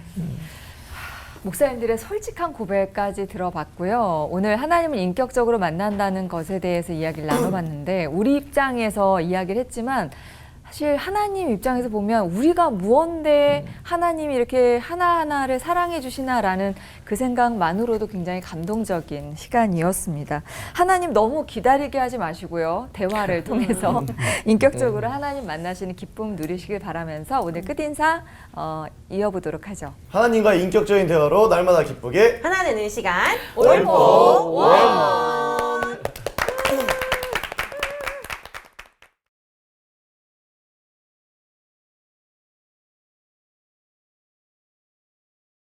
목사님들의 솔직한 고백까지 들어봤고요. 오늘 하나님을 인격적으로 만난다는 것에 대해서 이야기를 나눠봤는데 우리 입장에서 이야기를 했지만 사실 하나님 입장에서 보면 우리가 무언데 하나님이 이렇게 하나하나를 사랑해 주시나라는 그 생각만으로도 굉장히 감동적인 시간이었습니다. 하나님 너무 기다리게 하지 마시고요. 대화를 통해서 인격적으로 하나님 만나시는 기쁨 누리시길 바라면서 오늘 끝인사 이어보도록 하죠. 하나님과 인격적인 대화로 날마다 기쁘게 하나 되는 시간 올포 원.